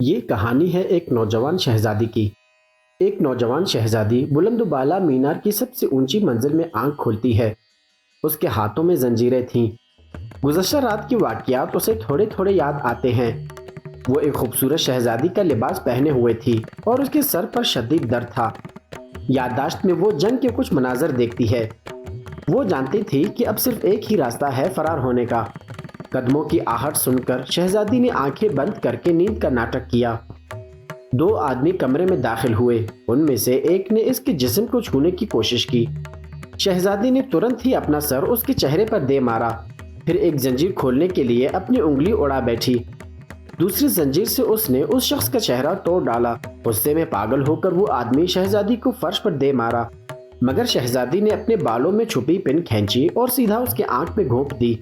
یہ کہانی ہے ایک نوجوان شہزادی کی۔ ایک نوجوان شہزادی بلند و بالا مینار کی سب سے اونچی منزل میں آنکھ کھولتی ہے۔ اس کے ہاتھوں میں زنجیریں تھیں۔ گزشتہ رات کے واقعات اسے تھوڑے تھوڑے یاد آتے ہیں۔ وہ ایک خوبصورت شہزادی کا لباس پہنے ہوئے تھی اور اس کے سر پر شدید درد تھا۔ یادداشت میں وہ جنگ کے کچھ مناظر دیکھتی ہے۔ وہ جانتی تھی کہ اب صرف ایک ہی راستہ ہے فرار ہونے کا۔ قدموں کی آہٹ سن کر شہزادی نے آنکھیں بند کر کے نیند کا ناٹک کیا۔ دو آدمی کمرے میں داخل ہوئے۔ ان میں سے ایک نے اس کے جسم کو چھونے کی کوشش کی۔ شہزادی نے ترنت ہی اپنا سر اس کے چہرے پر دے مارا، پھر ایک زنجیر کھولنے کے لیے اپنی انگلی اڑا بیٹھی۔ دوسری زنجیر سے اس نے اس شخص کا چہرہ توڑ ڈالا۔ غصے میں پاگل ہو کر وہ آدمی شہزادی کو فرش پر دے مارا، مگر شہزادی نے اپنے بالوں میں چھپی پن کھینچی اور سیدھا اس کے آنکھ میں گھونپ دی۔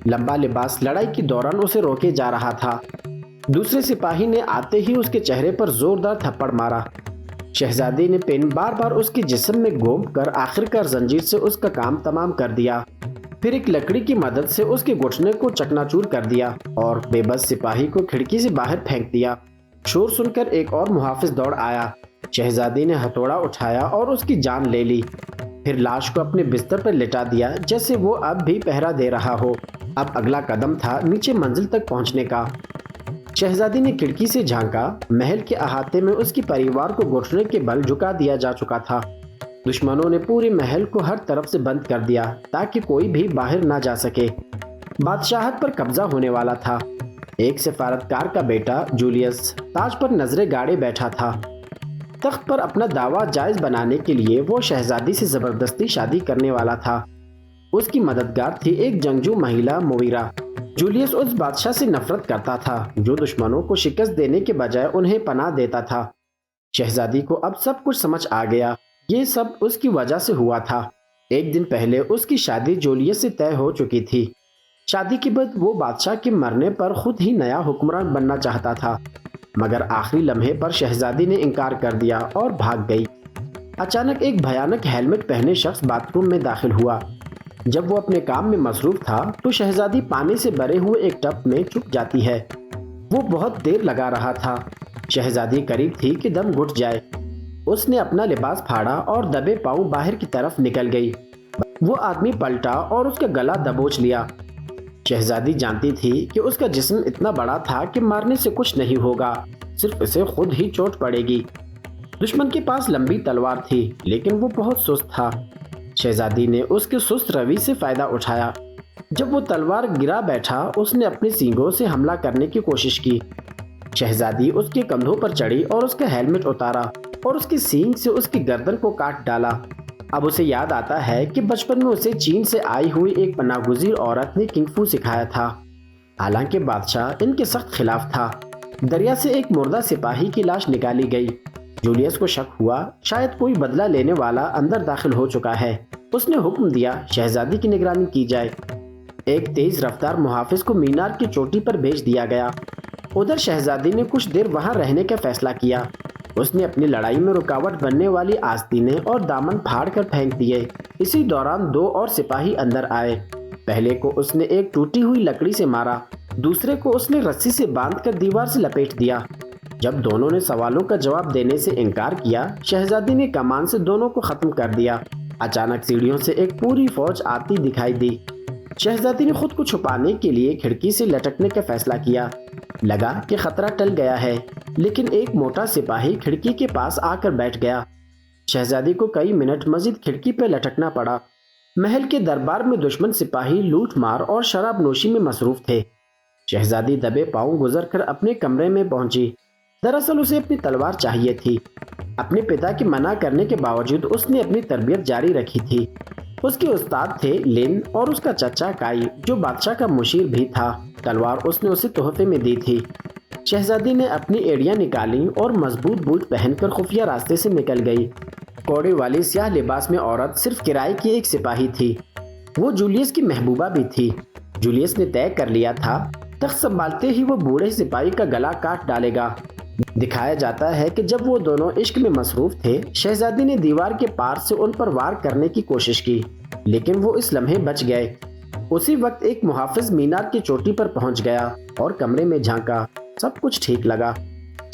لمبا لباس لڑائی کے دوران اسے روکے جا رہا تھا۔ دوسرے سپاہی نے آتے ہی اس کے چہرے پر زوردار تھپڑ مارا۔ شہزادی نے پن بار بار اس کے جسم میں گھونپ کر آخرکار زنجیر سے اس کا کام تمام کر دیا، پھر ایک لکڑی کی مدد سے اس کے گھٹنے کو چکنا چور کر دیا اور بے بس سپاہی کو کھڑکی سے باہر پھینک دیا۔ شور سن کر ایک اور محافظ دوڑ آیا۔ شہزادی نے ہتھوڑا اٹھایا اور اس کی جان لے لی، پھر لاش کو اپنے بستر پر لٹا دیا جیسے وہ اب بھی پہرا دے رہا ہو۔ اب اگلا قدم تھا نیچے منزل تک پہنچنے کا۔ شہزادی نے کھڑکی سے جھانکا۔ محل کے احاطے میں اس کی پریوار کو گھٹنے کے بل جھکا دیا جا چکا تھا۔ دشمنوں نے پورے محل کو ہر طرف سے بند کر دیا تاکہ کوئی بھی باہر نہ جا سکے۔ بادشاہت پر قبضہ ہونے والا تھا۔ ایک سفارتکار کا بیٹا جولیس تاج پر نظریں گاڑے بیٹھا تھا۔ تخت پر اپنا دعویٰ جائز بنانے کے لیے وہ شہزادی سے زبردستی شادی کرنے والا تھا۔ اس کی مددگار تھی ایک جنگجو مہیلا مویرا۔ جولیس اس بادشاہ سے نفرت کرتا تھا جو دشمنوں کو شکست دینے کے بجائے انہیں پناہ دیتا تھا۔ شہزادی کو اب سب کچھ سمجھ آ گیا۔ یہ سب اس کی وجہ سے ہوا تھا۔ ایک دن پہلے اس کی شادی جولیس سے طے ہو چکی تھی۔ شادی کے بعد وہ بادشاہ کے مرنے پر خود ہی نیا حکمران بننا چاہتا تھا، مگر آخری لمحے پر شہزادی نے انکار کر دیا اور بھاگ گئی۔ اچانک ایک بھیانک ہیلمٹ پہنے شخص باتھ روم میں داخل ہوا۔ جب وہ اپنے کام میں مصروف تھا تو شہزادی پانی سے بھرے ہوئے ایک ٹب میں چھپ جاتی ہے۔ وہ بہت دیر لگا رہا تھا۔ شہزادی قریب تھی کہ دم گھٹ جائے۔ اس نے اپنا لباس پھاڑا اور دبے پاؤں باہر کی طرف نکل گئی۔ وہ آدمی پلٹا اور اس کا گلا دبوچ لیا۔ شہزادی جانتی تھی کہ اس کا جسم اتنا بڑا تھا کہ مارنے سے کچھ نہیں ہوگا، صرف اسے خود ہی چوٹ پڑے گی۔ دشمن کے پاس لمبی تلوار تھی لیکن وہ بہت سست تھا۔ شہزادی نے اس کے سست روی سے فائدہ اٹھایا۔ جب وہ تلوار گرا بیٹھا اس نے اپنی سینگوں سے حملہ کرنے کی کوشش کی۔ شہزادی اس کے کندھوں پر چڑھی اور اس کا ہیلمٹ اتارا اور اس کی سینگ سے اس کی گردن کو کاٹ ڈالا۔ اب اسے یاد آتا ہے کہ بچپن میں اسے چین سے آئی ہوئی ایک پناہ گزیر عورت نے کنگ فو سکھایا تھا۔ حالانکہ بادشاہ ان کے سخت خلاف تھا۔ دریا سے ایک مردہ سپاہی کی لاش نکالی گئی۔ جولیس کو شک ہوا شاید کوئی بدلہ لینے والا اندر داخل ہو چکا ہے۔ اس نے حکم دیا شہزادی کی نگرانی کی جائے۔ ایک تیز رفتار محافظ کو مینار کی چوٹی پر بھیج دیا گیا۔ ادھر شہزادی نے کچھ دیر وہاں رہنے کا فیصلہ کیا۔ اس نے اپنی لڑائی میں رکاوٹ بننے والی آستینیں اور دامن پھاڑ کر پھینک دیے۔ اسی دوران دو اور سپاہی اندر آئے۔ پہلے کو اس نے ایک ٹوٹی ہوئی لکڑی سے مارا، دوسرے کو اس نے رسی سے باندھ کر دیوار سے لپیٹ دیا۔ جب دونوں نے سوالوں کا جواب دینے سے انکار کیا، شہزادی نے کمان سے دونوں کو ختم کر دیا۔ اچانک سیڑھیوں سے ایک پوری فوج آتی دکھائی دی۔ شہزادی نے خود کو چھپانے کے لیے کھڑکی سے لٹکنے کا فیصلہ کیا۔ لگا کہ خطرہ ٹل گیا ہے، لیکن ایک موٹا سپاہی کھڑکی کے پاس آ کر بیٹھ گیا۔ شہزادی کو کئی منٹ مزید کھڑکی پہ لٹکنا پڑا۔ محل کے دربار میں دشمن سپاہی لوٹ مار اور شراب نوشی میں مصروف تھے۔ شہزادی دبے پاؤں گزر کر اپنے کمرے میں پہنچی۔ دراصل اسے اپنی تلوار چاہیے تھی۔ اپنے پتا کی منع کرنے کے باوجود اس نے اپنی تربیت جاری رکھی تھی۔ اس کے استاد تھے لن اور اس کا چچا کائی جو بادشاہ کا مشیر بھی تھا۔ تلوار اس نے اسے تحفے میں دی تھی۔ شہزادی نے اپنی ایڑیاں نکالی اور مضبوط بوٹ پہن کر خفیہ راستے سے نکل گئی۔ کوڑے والی سیاہ لباس میں عورت صرف کرائے کی ایک سپاہی تھی۔ وہ جولیس کی محبوبہ بھی تھی۔ جولیس نے طے کر لیا تھا تخت سنبھالتے ہی وہ بوڑھے سپاہی کا گلا کاٹ ڈالے گا۔ دکھایا جاتا ہے کہ جب وہ دونوں عشق میں مصروف تھے، شہزادی نے دیوار کے پار سے ان پر وار کرنے کی کوشش کی، لیکن وہ اس لمحے بچ گئے۔ اسی وقت ایک محافظ مینار کی چوٹی پر پہنچ گیا اور کمرے میں جھانکا۔ سب کچھ ٹھیک لگا۔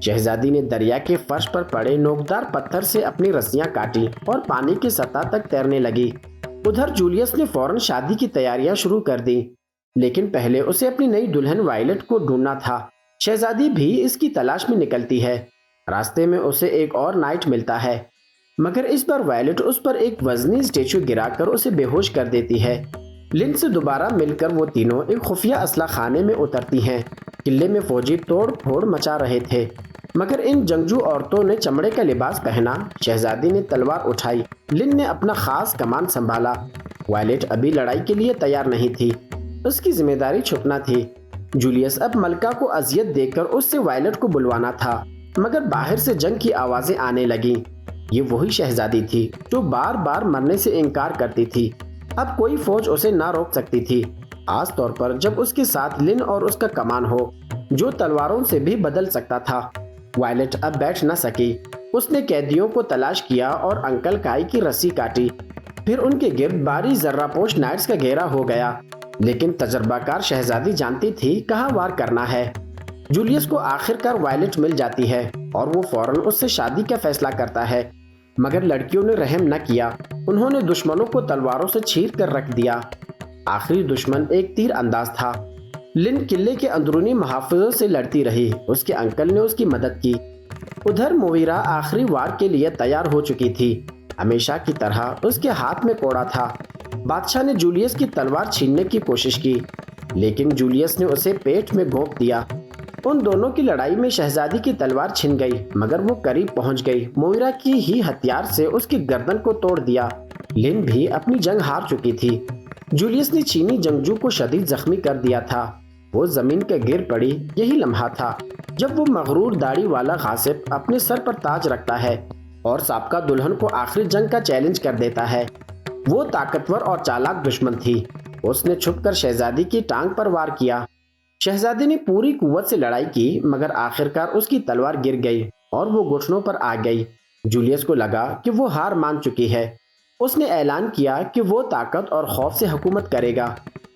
شہزادی نے دریا کے فرش پر پڑے نوکدار پتھر سے اپنی رسیاں کاٹی اور پانی کی سطح تک تیرنے لگی۔ ادھر جولیس نے فوراً شادی کی تیاریاں شروع کر دی، لیکن پہلے اسے اپنی نئی دلہن وائلٹ کو ڈھونڈنا تھا۔ شہزادی بھی اس کی تلاش میں نکلتی ہے۔ راستے میں اسے ایک اور نائٹ ملتا ہے، مگر اس بار وائلٹ اس پر ایک وزنی اسٹیچو گرا کر اسے بے ہوش کر دیتی ہے۔ لن سے دوبارہ مل کر وہ تینوں ایک خفیہ اسلحہ خانے میں اترتی ہیں۔ قلعے میں فوجی توڑ پھوڑ مچا رہے تھے، مگر ان جنگجو عورتوں نے چمڑے کا لباس پہنا۔ شہزادی نے تلوار اٹھائی، لن نے اپنا خاص کمان سنبھالا۔ وائلٹ ابھی لڑائی کے لیے تیار نہیں تھی، اس کی ذمہ داری چھپنا تھی۔ جولیس اب ملکہ کو اذیت دے کر اس سے وائلٹ کو بلوانا تھا، مگر باہر سے جنگ کی آوازیں آنے لگیں۔ یہ وہی شہزادی تھی جو بار بار مرنے سے انکار کرتی تھی۔ اب کوئی فوج اسے نہ روک سکتی تھی، خاص طور پر جب اس کے ساتھ لن اور اس کا کمان ہو جو تلواروں سے بھی بدل سکتا تھا۔ وائلٹ اب بیٹھ نہ سکی، اس نے قیدیوں کو تلاش کیا اور انکل کائی کی رسی کاٹی۔ پھر ان کے گرد باری ذرہ پوش نائٹس کا گھیرا ہو گیا، لیکن تجربہ کار شہزادی جانتی تھی کہاں وار کرنا ہے۔ جولیس کو آخر کار وائلٹ مل جاتی ہے اور وہ فوراً اس سے شادی کا فیصلہ کرتا ہے، مگر لڑکیوں نے رحم نہ کیا۔ انہوں نے دشمنوں کو تلواروں سے چیر کر رکھ دیا۔ آخری دشمن ایک تیر انداز تھا۔ لن قلعے کے اندرونی محافظوں سے لڑتی رہی، اس کے انکل نے اس کی مدد کی۔ ادھر مویرا آخری وار کے لیے تیار ہو چکی تھی، ہمیشہ کی طرح اس کے ہاتھ میں کوڑا تھا۔ بادشاہ نے جولیس کی تلوار چھیننے کی کوشش کی، لیکن جولیس نے اسے پیٹ میں گھونپ دیا۔ ان دونوں کی لڑائی میں شہزادی کی تلوار چھن گئی، مگر وہ قریب پہنچ گئی۔ مویرا کی ہی ہتھیار سے اس کی گردن کو توڑ دیا۔ لن بھی اپنی جنگ ہار چکی تھی۔ جولیس نے چینی جنگجو کو شدید زخمی کر دیا تھا، وہ زمین کے گر پڑی۔ یہی لمحہ تھا جب وہ مغرور داڑھی والا غاصب اپنے سر پر تاج رکھتا ہے اور سابقہ دلہن کو آخری جنگ کا چیلنج کر دیتا ہے۔ وہ طاقتور اور چالاک دشمن تھی۔ اس نے چھپ کر شہزادی کی ٹانگ پر وار کیا۔ شہزادی نے پوری قوت سے لڑائی کی، مگر آخرکار اس کی تلوار گر گئی اور وہ گھٹنوں پر آ گئی۔ جولیس کو لگا کہ وہ ہار مان چکی ہے۔ اس نے اعلان کیا کہ وہ طاقت اور خوف سے حکومت کرے گا۔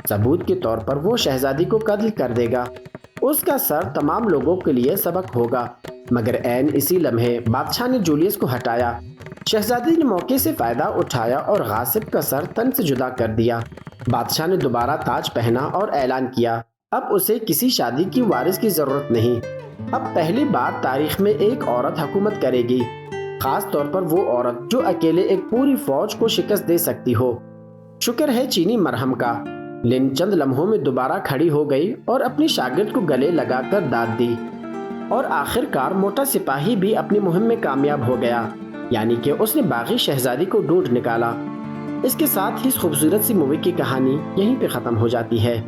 ثبوت کے طور پر وہ شہزادی کو قتل کر دے گا۔ اس کا سر تمام لوگوں کے لیے سبق ہوگا۔ مگر عین اسی لمحے بادشاہ نے جولیس کو ہٹایا۔ شہزادی نے موقع سے فائدہ اٹھایا اور غاصب کا سر تن سے جدا کر دیا۔ بادشاہ نے دوبارہ تاج پہنا اور اعلان کیا اب اسے کسی شادی کی وارث کی ضرورت نہیں۔ اب پہلی بار تاریخ میں ایک عورت حکومت کرے گی، خاص طور پر وہ عورت جو اکیلے ایک پوری فوج کو شکست دے سکتی ہو۔ شکر ہے چینی مرہم کا۔ لن چند لمحوں میں دوبارہ کھڑی ہو گئی اور اپنی شاگرد کو گلے لگا کر داد دی، اور آخر کار موٹا سپاہی بھی اپنی مہم میں کامیاب ہو گیا، یعنی کہ اس نے باغی شہزادی کو ڈھونڈ نکالا۔ اس کے ساتھ ہی اس خوبصورت سی مووی کی کہانی یہیں پہ ختم ہو جاتی ہے۔